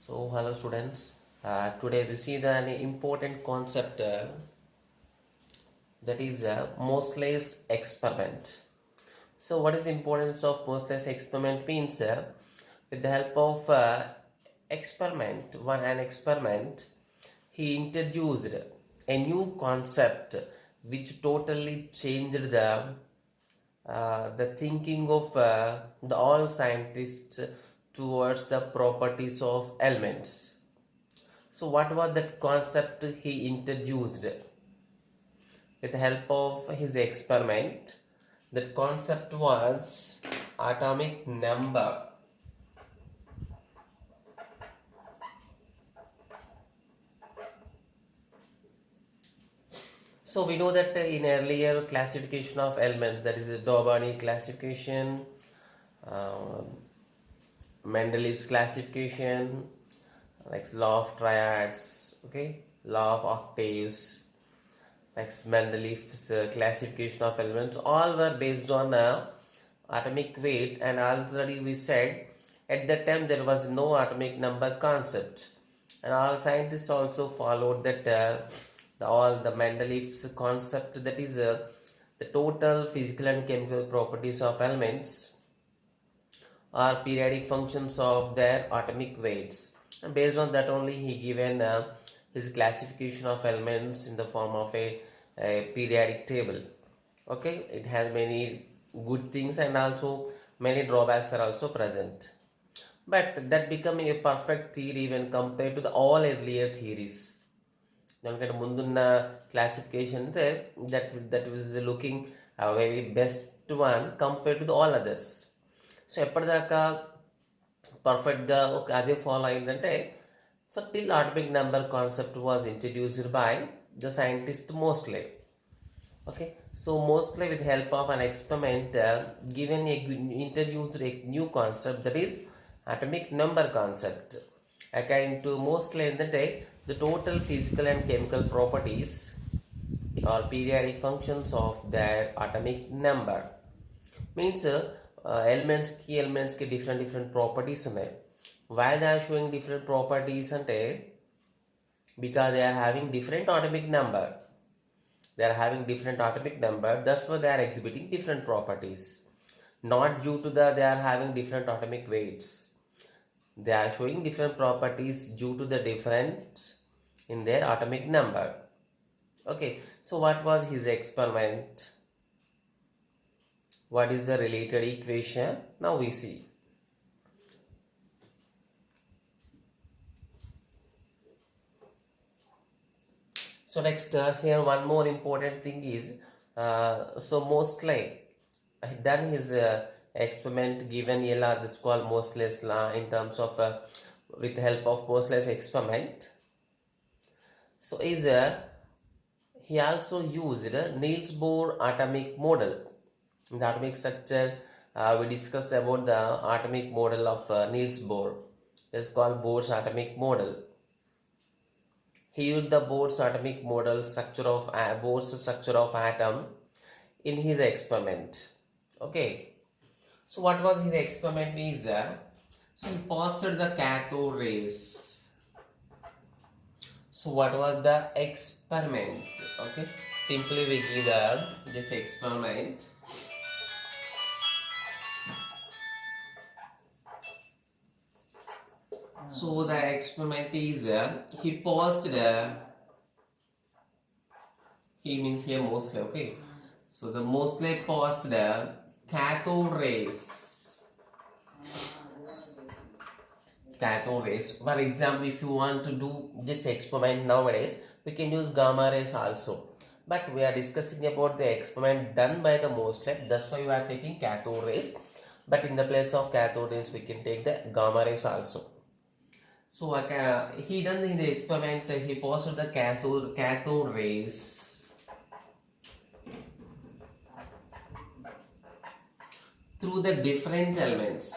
So, hello students. Today we see an important concept that is Moseley's experiment. So, what is the importance of Moseley's experiment means with the help of an experiment, he introduced a new concept which totally changed the thinking of the all scientists towards the properties of elements. So, what was that concept he introduced with the help of his experiment? That concept was atomic number. So we know that in earlier classification of elements, that is the Dobany classification, uh, Mendeleev's classification, like law of triads, okay, law of octaves, like Mendeleev's classification of elements, all were based on atomic weight, and already we said at that time there was no atomic number concept, and all scientists also followed that all the Mendeleev's concept, that is the total physical and chemical properties of elements are periodic functions of their atomic weights, and based on that only he given his classification of elements in the form of a periodic table. Okay, it has many good things and also many drawbacks are also present, but that become a perfect theory when compared to the all earlier theories. దానికంటే ముందున్న classification అంటే that was looking a very best one compared to the all others. So ఎప్పటిదాకా పర్ఫెక్ట్గా ఒక అదే follow అయిందంటే so till atomic number concept was introduced by the scientist మోస్లే. Okay, so Moseley with help of an experiment introduced a new concept, that is atomic number concept. According to Moseley, the total physical and chemical properties or periodic functions of their atomic number means key elements ki different properties ఉన్నాయి. Why they are showing different properties అంటే because they are having different atomic number. They are having different atomic number, that's why they are exhibiting different properties, not due to they are having different atomic weights. They are showing different properties due to the difference in their atomic number. Okay, so what was his experiment? What is the related equation? Now we see. So next here one more important thing is so Moseley done his experiment given yella this called Moseley's law in terms of with the help of Moseley's experiment. So is he also used Niels Bohr atomic model. In the atomic structure we discussed about the atomic model of Niels Bohr. It's called Bohr's atomic model. He used the Bohr's atomic model Bohr's structure of atom in his experiment. Okay, so what was his experiment is so he passed the cathode rays. So what was the experiment? Okay, simply we give this experiment. So the experiment is he paused he means here Moseley. Okay, so the Moseley paused the cathode rays. For example, if you want to do this experiment nowadays, we can use gamma rays also, but we are discussing about the experiment done by the Moseley, that's why we are taking cathode rays, but in the place of cathode rays we can take the gamma rays also. So he done in the experiment, he passed the cathode rays through the different elements.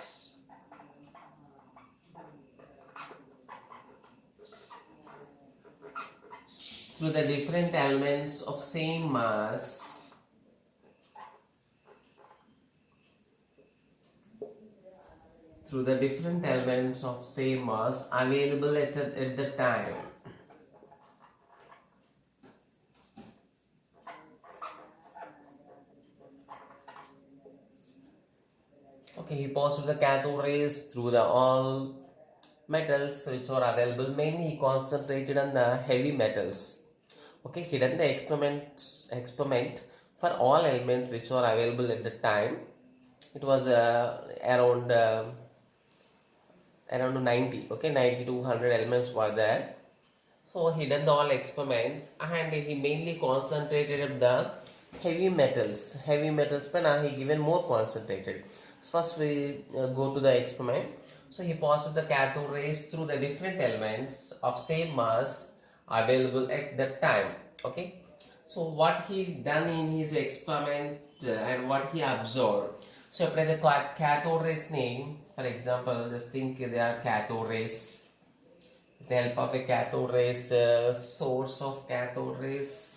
Through the different elements of same mass through the different elements of same mass available at the time. Okay, he passed the cathode rays through the all metals which are available. Mainly he concentrated on the heavy metals. Okay, he done the experiment for all elements which were available at the time. It was around 90. Okay, 90 to 100 elements were there. So he done the all experiment and he mainly concentrated on the heavy metals. Heavy metals but he given more concentrated. So first we go to the experiment. So he passed the cathode rays through the different elements of same mass available at that time. Okay. So what he done in his experiment and what he observed. So apply the cathode rays name. For example, just think they are cathode rays. With the help of a cathode rays, source of cathode rays.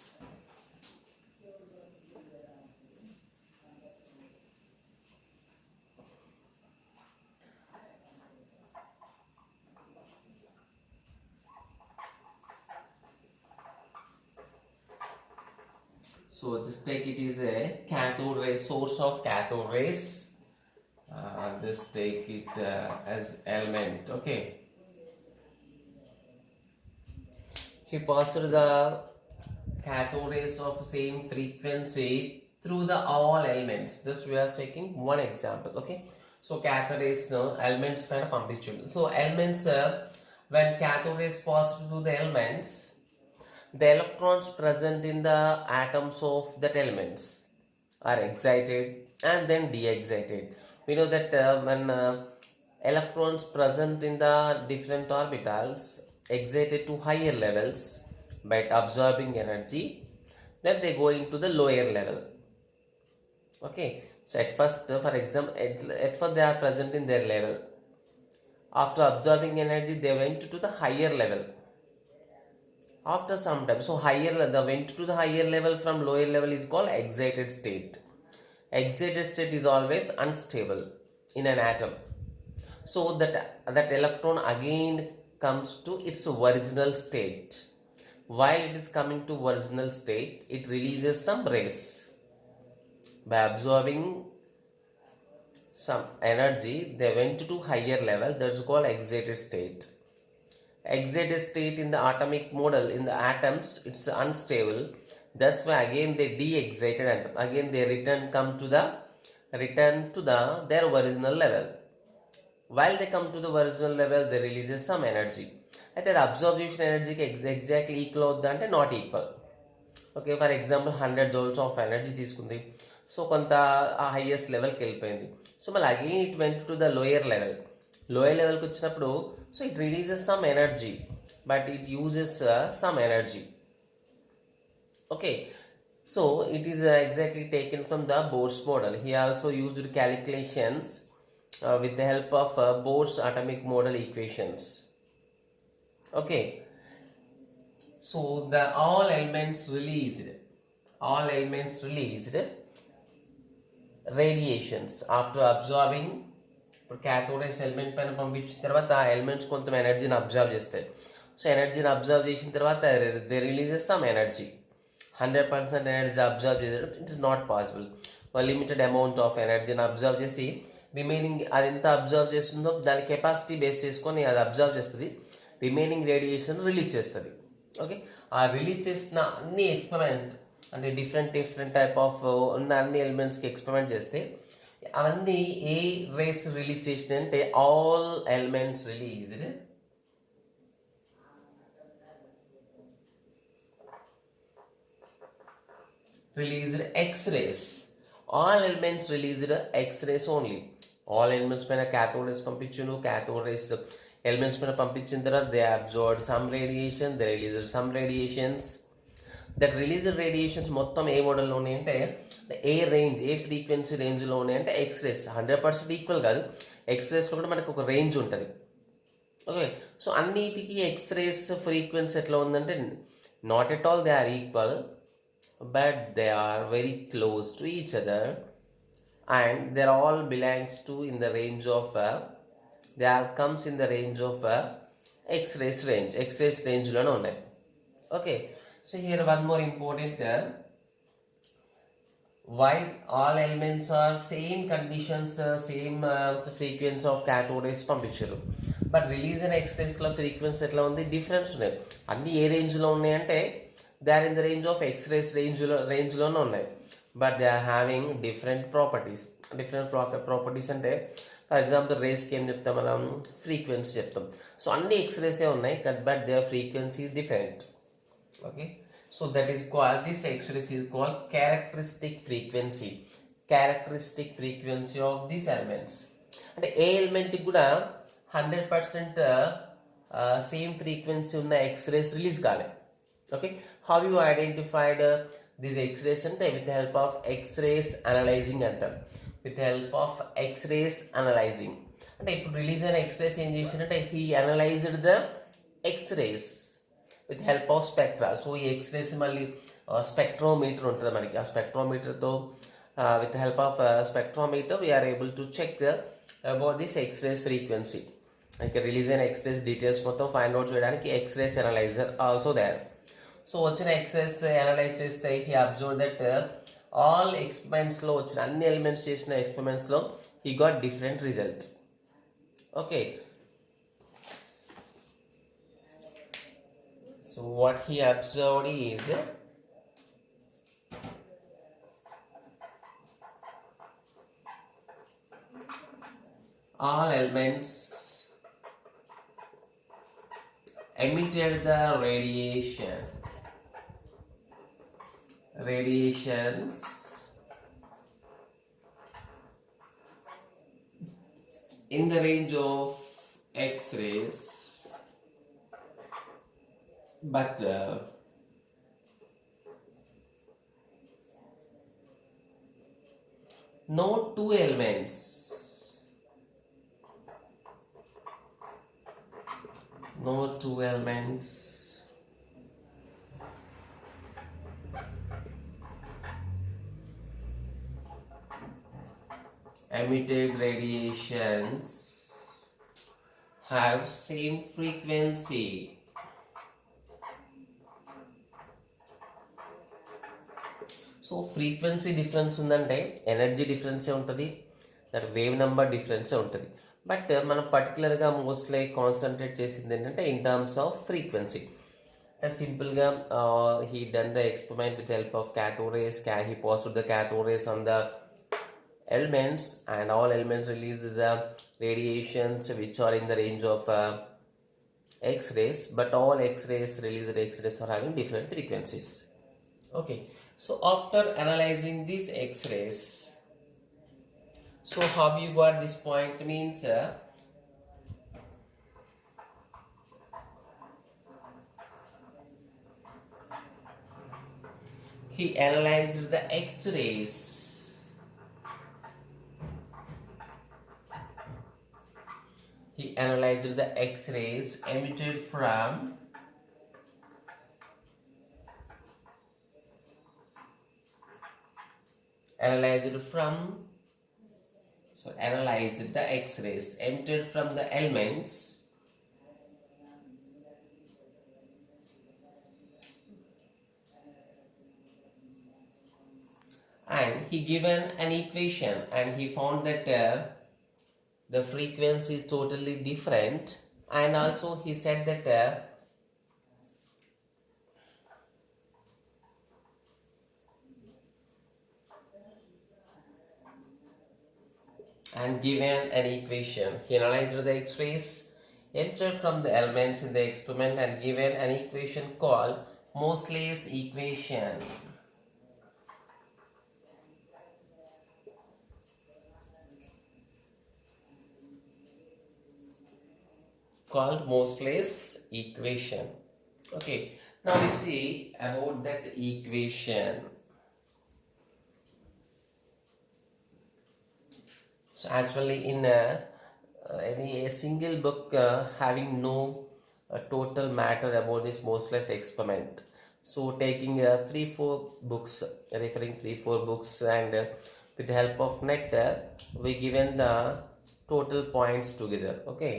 So just take it is a cathode ray, source of cathode rays. Just take it as element. Okay. He passed the cathode rays of same frequency through the all elements. Just we are taking one example. Okay. So cathode rays elements kind of pumping. So elements when cathode rays pass through the elements, the electrons present in the atoms of that elements are excited and then de-excited. We know that when electrons present in the different orbitals excited to higher levels by absorbing energy, then they go into the lower level. Okay, so at first, for example, at first they are present in their level. After absorbing energy, they went to the higher level. After some time, so they went to the higher level from lower level is called excited state. Excited state is always unstable in an atom. So that electron again comes to its original state. While it is coming to original state, it releases some rays. By absorbing some energy, they went to higher level. That's called excited state. Excited state in the atomic model in the atoms, it's unstable. That's why again they de-excited and again they return to their original level. While they come to the original level, they releases some energy. అయితే అది observation ఎనర్జీకి exactly equal అవుద్దా అంటే not equal. Okay, for example 100 joules of energy తీసుకుంది. So కొంత ఆ highest లెవెల్కి వెళ్ళిపోయింది. సో మళ్ళీ again it went to the lower level. Lower లెవెల్కి వచ్చినప్పుడు so it releases some energy but it uses some energy. Okay, so it is exactly taken from the Bohr's model. He also used calculations with the help of Bohr's atomic model equations. Okay, so all elements released radiations after absorbing. ఇప్పుడు cathode rays element పైన పంపించిన తర్వాత ఆ elements కొంత ఎనర్జీని observe చేస్తాయి. So ఎనర్జీని absorb చేసిన తర్వాత they releases some energy. 100% energy absorb చేయడం it's not possible. Limited amount of ఎనర్జీని అబ్జర్వ్ చేసి రిమైనింగ్ అది ఎంత అబ్జర్వ్ చేస్తుందో దాని కెపాసిటీ బేస్ చేసుకొని అది అబ్జర్వ్ చేస్తుంది. రిమైనింగ్ రేడియేషన్ రిలీజ్ చేస్తుంది. ఓకే, ఆ రిలీజ్ చేసిన అన్ని ఎక్స్పెరిమెంట్ అంటే డిఫరెంట్ టైప్ ఆఫ్ ఉన్న అన్ని ఎలిమెంట్స్కి ఎక్స్పెరిమెంట్ చేస్తే అవన్నీ ఏ రేస్ రిలీజ్ చేసినాయి అంటే all elements released X-rays. All elements released X-rays only. All elements పైన cathode rays పంపించును. cathode rays elements పైన పంపించిన తర్వాత they absorbed some radiation, they released some radiations. That released radiations మొత్తం ఏ మోడల్లో ఉన్నాయి అంటే ఏ రేంజ్, ఏ ఫ్రీక్వెన్సీ రేంజ్లో ఉన్నాయి అంటే X-rays 100% ఈక్వల్ కాదు. X-raysలో కూడా మనకు ఒక రేంజ్ ఉంటుంది. ఓకే, సో అన్నిటికీ X-rays ఫ్రీక్వెన్సీ ఎట్లా ఉందంటే not at all they are equal, but they are very close to each other and they all belongs to in the range of they are comes in the range of x-rays range. X-rays range lo unnai. Okay, so here one more important why all elements are same conditions, same frequency of cathode rays పంపించారు, but release అయిన ఎక్స్రేస్లో frequency ఎట్లా ఉంది, difference ఉన్నాయి. అన్ని ఏ రేంజ్లో ఉన్నాయి అంటే they are in the range of X rays రేంజ్లోనే ఉన్నాయి, but they are having different properties. Properties అంటే ఫర్ ఎగ్జాంపుల్ రేస్కి ఏం చెప్తాం మనం, ఫ్రీక్వెన్సీ చెప్తాం. సో అన్ని ఎక్స్రేసే ఉన్నాయి, but they frequency is different. Okay, so that is called, this x-rays is called characteristic frequency of these elements. అంటే ఏ ఎలిమెంట్ కూడా 100% సేమ్ ఫ్రీక్వెన్సీ ఉన్న ఎక్స్రేస్ రిలీజ్ కాలే. Okay, how you identified these X rays అంటే with help of X rays analyzing అంటారు. With help of X rays analyzing అంటే ఇప్పుడు release అయిన X rays ఏం చేసిందంటే he analyzed the X rays with help of spectra. So ఈ ఎక్స్రేస్ మళ్ళీ స్పెక్ట్రోమీటర్ ఉంటుంది మనకి, ఆ స్పెక్ట్రోమీటర్తో with help of spectrometer we are able to check about this X rays frequency. ఇంకా రిలీజ్ అయిన ఎక్స్రేస్ డీటెయిల్స్ మొత్తం ఫైండ్ అవుట్ చేయడానికి X rays analyzer also there. So వచ్చిన ఎక్స్రేస్ అనలైజ్ చేస్తే హీ అబ్జర్వ్ దట్ ఆల్ ఎక్స్పెరిమెంట్స్లో వచ్చిన అన్ని ఎలిమెంట్స్ చేసిన ఎక్స్పెరిమెంట్స్లో he got different result. Okay, so what he observed is all elements emitted the radiations in the range of X-rays, but no two elements emitted radiations have same frequency. So frequency difference ఉందంటే energy డిఫరెన్సే ఉంటుంది, that wave number డిఫరెన్సే ఉంటుంది. But మనం పర్టికులర్గా mostly concentrate చేసింది ఏంటంటే in terms off frequency. సింపుల్గా he done the experiment with help of cathode rays. He passed the cathode rays on the elements, and all elements release the radiations which are in the range of X-rays, but all X-rays released X-rays are having different frequencies. Okay, so after analyzing these X-rays, so how you got this point means he analyzed the X-rays. He analyzed the X-rays emitted from analyzed the X-rays emitted from the elements and he given an equation, and he found that the frequency is totally different, and also he said that and given an equation. He analyzed the X-rays entered from the elements in the experiment and given an equation called Moseley's equation. Called Moseley's equation. Okay, now we see about that equation. So actually in a single book having no total matter about this Moseley's experiment. So taking 3-4 books, referring 3-4 books, and with the help of net we given the total points together. Okay.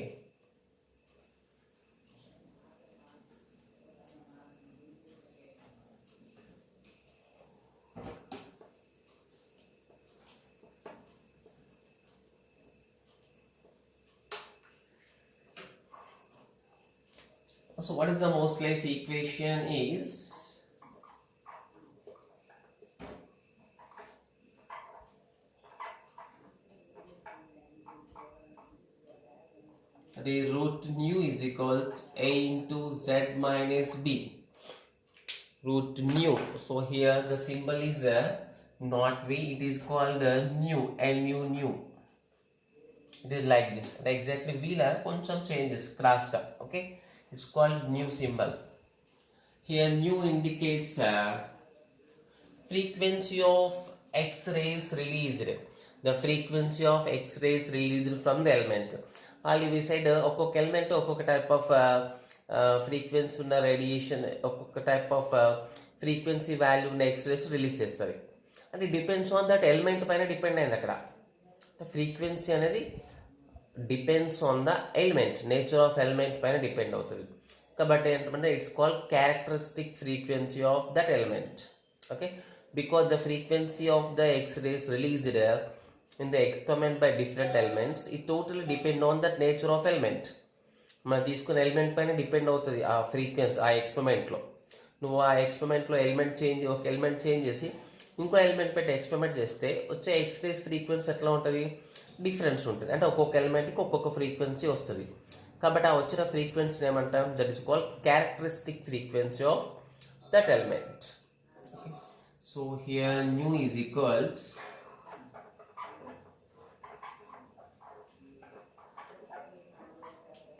So what is the Moseley's equation is the root nu is equal to a into z minus b. Root nu. So here the symbol is not v, it is called nu, nu. It is like this. Exactly v la koncham changes cross ka. Okay, it's called nu symbol. Here nu indicates frequency of X-rays released. The frequency of X-rays released from the element. Already we said ఒక్కొక్క element ఒక్కొక్క type of frequency ఉన్న radiation ఒక్కొక్క type of frequency value ఉన్న X-rays release చేస్తుంది. అంటే depends on that element పైన depend అయింది అక్కడ. ఫ్రీక్వెన్సీ అనేది depends on the element, nature of element పైన డిపెండ్ అవుతుంది. కాబట్టి ఏంటంటే it's called characteristic frequency of that element. Okay, because the frequency of the X-rays released in the experiment by different elements, it totally depend on that nature of element. మనం తీసుకున్న element పైన depend అవుతుంది ఆ frequency. ఆ ఎక్స్పెరిమెంట్లో నువ్వు ఆ ఎక్స్పెరిమెంట్లో element change, ఒక element change చేసి ఇంకో ఎలిమెంట్ పెట్టి ఎక్స్పెరిమెంట్ చేస్తే వచ్చే ఎక్స్రేస్ ఫ్రీక్వెన్సీ ఎట్లా ఉంటుంది, డిఫరెన్స్ ఉంటుంది. అంటే ఒక్కొక్క ఎలిమెంట్కి ఒక్కొక్క ఫ్రీక్వెన్సీ వస్తుంది. కాబట్టి ఆ వచ్చిన ఫ్రీక్వెన్సీని ఏమంటాం, that is called characteristic frequency of that element. So here nu is equals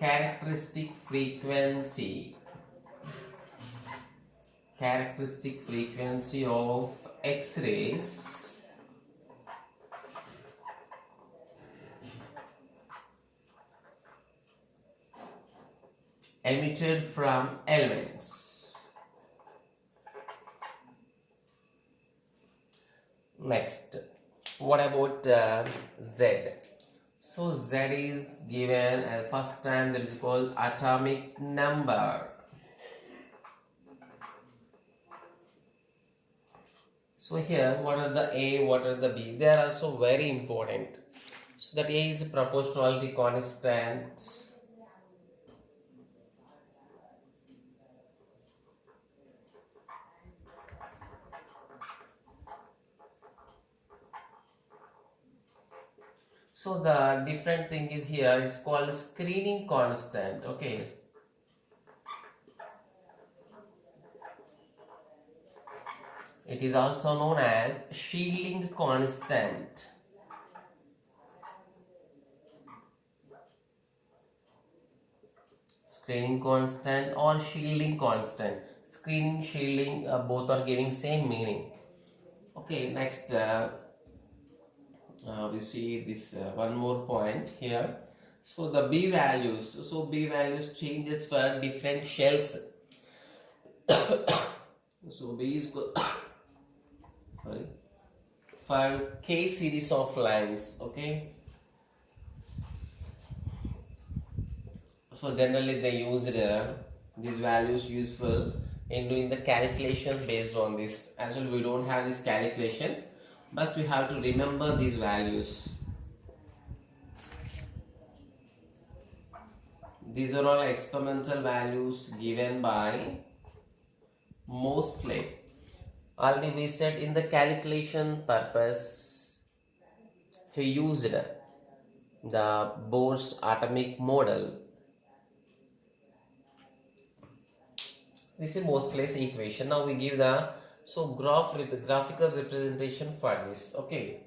characteristic frequency of X-rays emitted from elements. Next, what about Z? So Z is given as first time, that is called atomic number. So here, what are the A, what are the B? They are also very important. So that A is proportionality constant. So the different thing is here is called screening constant. Okay. It is also known as shielding constant. Screening constant or shielding constant. Screening, shielding, both are giving same meaning. Okay, next. We see this one more point here. So the B values. So B values changes for different shells. So B is sorry, for K series of lines. Okay. So generally they use these values useful in doing the calculations based on this. Actually we don't have these calculations, but we have to remember these values. These are all experimental values given by Moseley. Already we said in the calculation purpose he used the Bohr's atomic model. This is Moseley's equation. Now we give the graphical representation for this. Okay.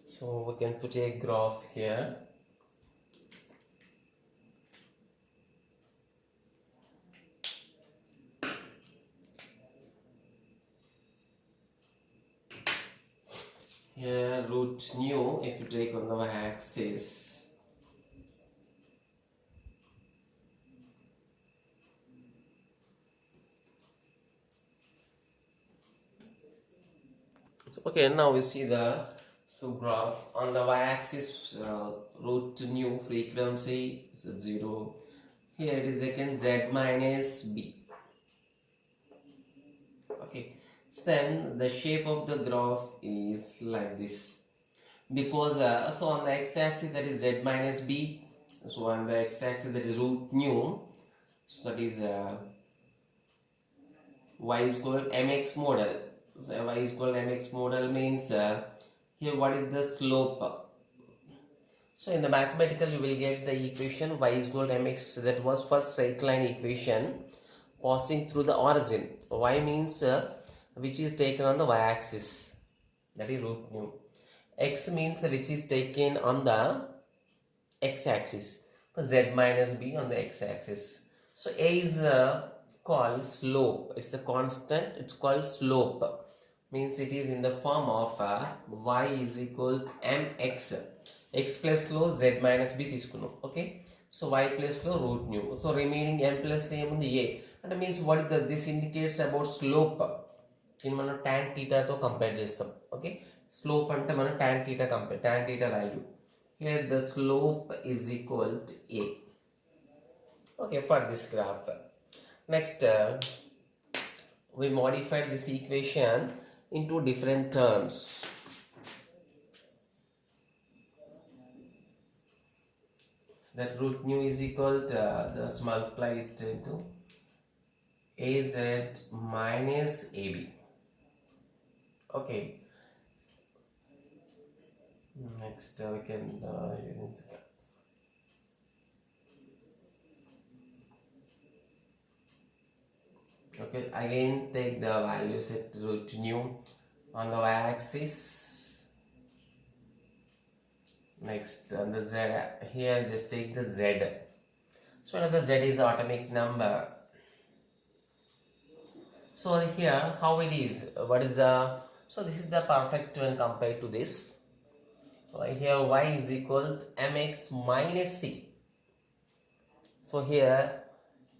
So we can put a graph here. here root nu, if you take on the y-axis, so, okay, now we see the graph on the y-axis, root nu frequency is 0. Here it is again z minus b. Okay, so then the shape of the graph is like this, because so on the x-axis that is z minus b, so on the x-axis that is root nu, so that is y is equal to mx model. So y is equal to mx model means here what is the slope? So in the mathematical we will get the equation y is equal to mx, that was for straight line equation passing through the origin. Y means which is taken on the y-axis, that is root nu. X means which is taken on the x-axis, z minus b on the x-axis. So a is called slope, it's a constant, it's called slope, means it is in the form of y is equal to mx, x plus లో z minus b తీసుకున్నాం. Okay, so y plus లో root nu, so remaining m plus లో ఏముంది a, అంటే means what is this indicates about slope. దీన్ని మనం tan theta తో compare చేస్తాం. ఓకే, స్లోప్ అంటే మనం tan theta compare, tan theta value. Here the slope is equal to a. Okay, for this graph. Next, we modified this equation into different terms. So that root nu is equal to, let's multiply it into az minus ab. Okay. Next, we can okay, again take the values at root nu on the y-axis. Next, on the z, here just take the z. So another z is the atomic number. So here how it is, what is the, so this is the perfect when compared to this. So here y is equal to mx minus c. So here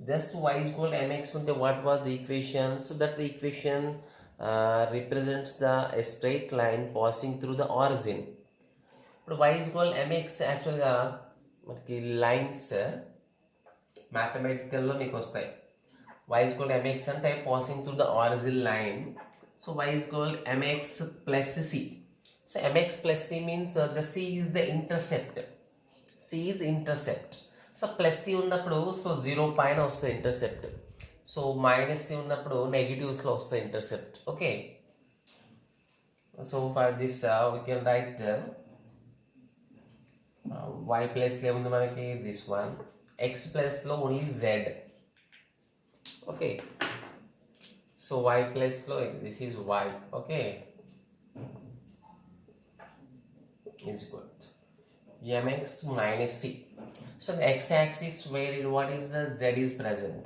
just y is equal to mx unte what was the equation? So that the equation represents the a straight line passing through the origin. But y is equal to mx actually మనకి lines mathematical లో మీకు వస్తాయి. y is equal to mx అంటే passing through the origin line. So y is equal to mx plus c. So mx plus c means the c is the intercept. C is intercept. So plus C ఉన్నప్పుడు so 0 పైన వస్తుంది intercept, so minus C ఉన్నప్పుడు నెగిటివ్స్లో వస్తుంది intercept. Okay, so for this we can right y ప్లస్లో ఏముంది మనకి this one, x ప్లస్లో only z. Okay, so y ప్లస్లో this is y. Okay, is equal mx minus c. So the x-axis where what is the z is present,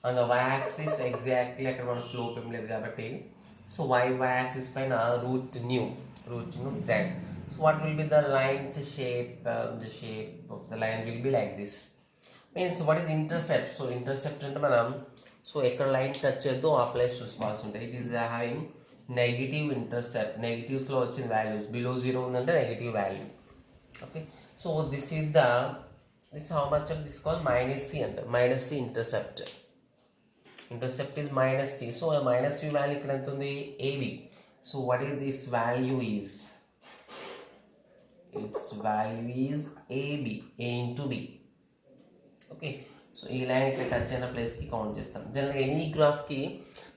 on the y-axis exactly అక్కడ మన slope ఏం లేదు కాబట్టి, so y-axis పైన root nu z. So what will be the line's shape? The shape of the line will be like this. Means what is intercept? So intercept అంటే మనం so ఎక్కడ line touch చేద్దో ఆ place చూసుకోవాల్సి ఉంటుంది. It is having negative intercept, నెగిటివ్స్లో వచ్చిన values, below 0 ఉందంటే negative value. Okay, so this is the, this how much of this called minus c, and minus c intercept. Intercept is minus c. So a minus c value ఇక్కడ ఎంత ఉంది ab. So what is this value is, its value is ab, a into b. Okay, so ఈ line ఇక్కడ touch అయిన ప్లేస్కి count చేస్తాం. జనరల్గా any గ్రాఫ్కి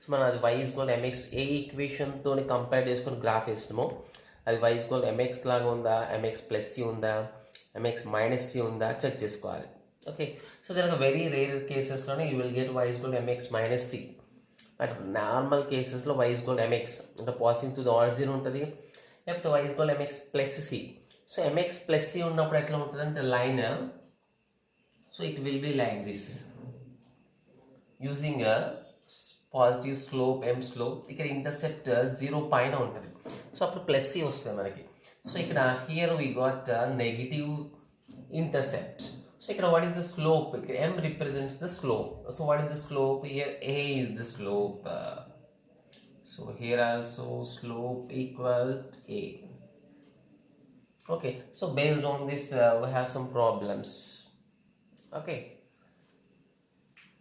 so మనం అది y is equal to mx ఏ ఈక్వేషన్తో కంపేర్ చేసుకొని గ్రాఫ్ వేస్తామో అది y is equal to mx లాగా ఉందా, mx ప్లస్ సి ఉందా, mx మైనస్ సి ఉందా చెక్ చేసుకోవాలి. ఓకే, సో జనరల్గా వెరీ రేర్ కేసెస్లోనే you will get y is equal to mx minus c. But normal కేసెస్లో y is equal to mx అంటే passing to the origin ఉంటుంది, లేకపోతే y is equal to mx plus c. So mx plus C ఉన్నప్పుడు ఎట్లా ఉంటుంది అంటే line, so it will be like this using positive slope m slope, ఇక్కడ intercept 0 పైన ఉంటుంది. సో అప్పుడు ప్లస్ c వస్తుంది మనకి. సో ఇక్కడ here we got negative intercept. So ఇక్కడ వాట్ ఈస్ ద స్లోప్? ఇక్కడ m represents the slope. So what is the slope? Here a is the slope. So here also slope equal a. Okay, so based on this we have some problems. Okay,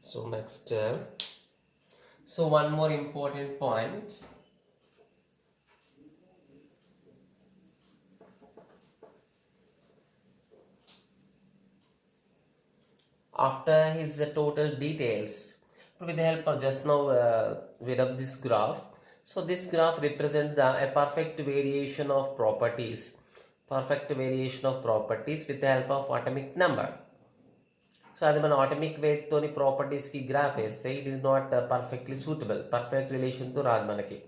so next so one more important point. After his total details, with the help of just now we up this graph. So this graph represents a perfect variation of properties. Perfect variation of properties with the help of atomic number. So అది మన atomic weight తోని properties కి graph వేస్తే it is not perfectly suitable, perfect relation తో రాదు మనకి.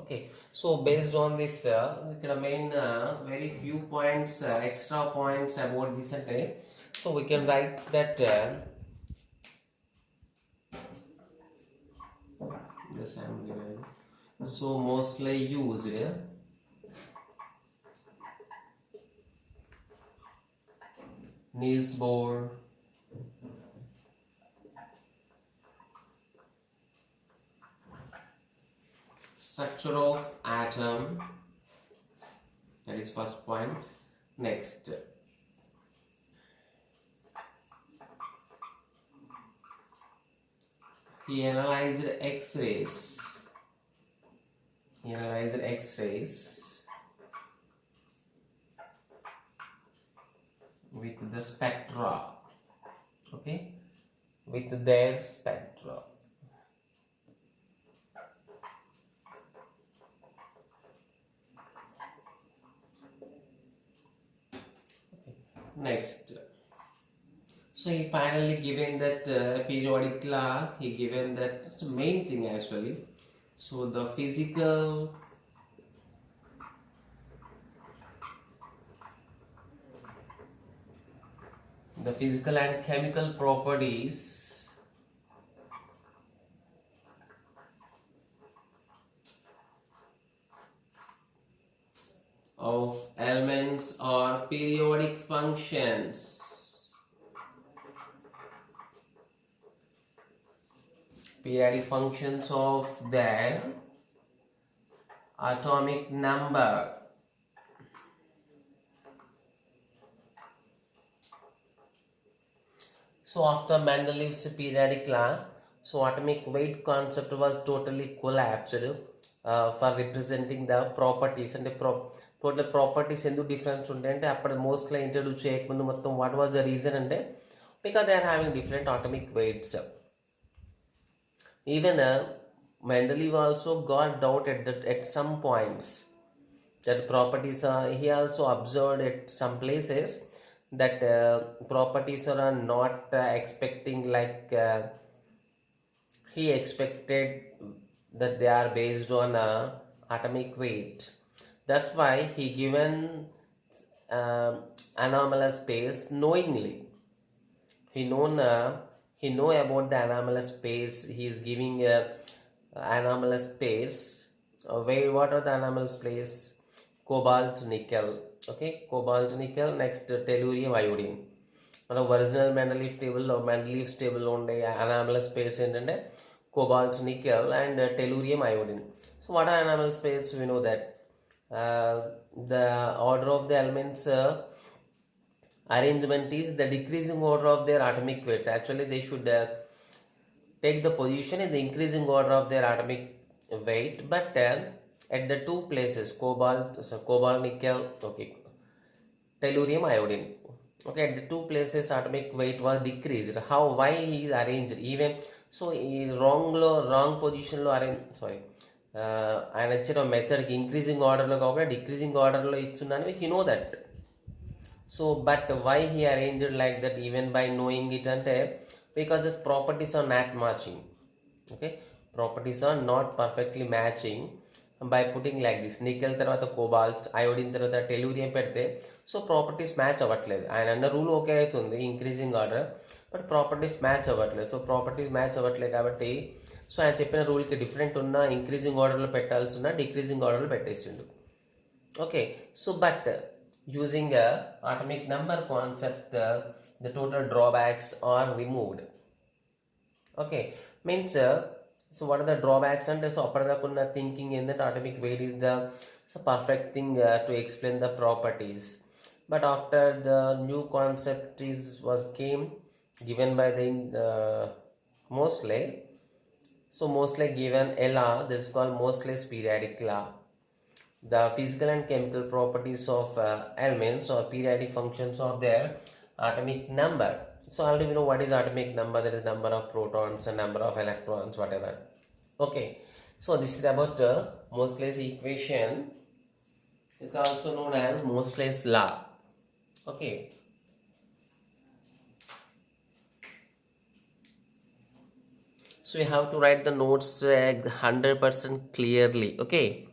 Okay, so based on this ఇక్కడ main very few points, extra points about this అంటే, so we can write that this I am given. So Moseley used Niels Bohr, structure of atom, that is first point. Next, he analyzed X-rays. He analyzed X-rays with the spectra. Okay, with their spectra. Next, so he finally given that periodic law. He given that it's the main thing actually. So the physical, and chemical properties of elements or periodic functions. Periodic functions of their atomic number. So after Mendeleev's periodic law, so atomic weight concept was totally collapsed for representing the properties. And total properties endu difference unte ante appudu Moseley introduce cheyamundu mottham what was the reason ante because they are having different atomic weights. Even Mendeleev also got doubt at some points that properties he also observed at some places that properties are not expecting like he expected that they are based on atomic weight. That's why he given anomalous space knowingly. He know about the anomalous pairs. He is giving anomalous pairs. What are the anomalous pairs? Cobalt, nickel. Okay, cobalt, nickel. Next, tellurium, iodine. మన original Mendeleev table ఉండే anomalous pairs ఏంటంటే cobalt, nickel and tellurium, iodine. So what are anomalous pairs? We know that the order of the elements arrangement is the decreasing order of their atomic weights. Actually they should take the position in the increasing order of their atomic weight, but at the two places cobalt, nickel, okay, tellurium, iodine, okay, at the two places atomic weight was decreased. How? Why he is arranged? Even so wrong position lo arrange, sorry, ఆయన ఇచ్చిన మెథడ్కి increasing ఆర్డర్లో కాకుండా decreasing ఆర్డర్లో ఇస్తున్నాను, he know that. So but why he arranged like that even by knowing it అంటే because this properties are not matching. Okay, properties are not perfectly matching by putting like this. Nickel తర్వాత cobalt, iodine తర్వాత tellurium పెడితే so properties match అవ్వట్లేదు. ఆయన అన్న rule okay అవుతుంది increasing order, but properties match అవ్వట్లేదు. So properties match అవ్వట్లేదు కాబట్టి సో ఆయన చెప్పిన రూల్కి డిఫరెంట్ ఉన్న ఇంక్రీజింగ్ ఆర్డర్లో పెట్టాల్సిన డిక్రీజింగ్ ఆర్డర్లో పెట్టేసిండు. Okay, so but using a atomic number concept, the total drawbacks are removed. Okay, means so what are the drawbacks? And so apparadakunna thinking in that atomic weight is the perfect thing to explain the properties, but after the new concept was came given by the Moseley. So Moseley given a law that is called Moseley's periodic law. The physical and chemical properties of elements or periodic functions of their atomic number. So already we know what is atomic number. That is number of protons and number of electrons, whatever. Okay, so this is about Moseley's equation. It's also known as Moseley's law. Okay, so you have to write the notes 100% clearly. Okay,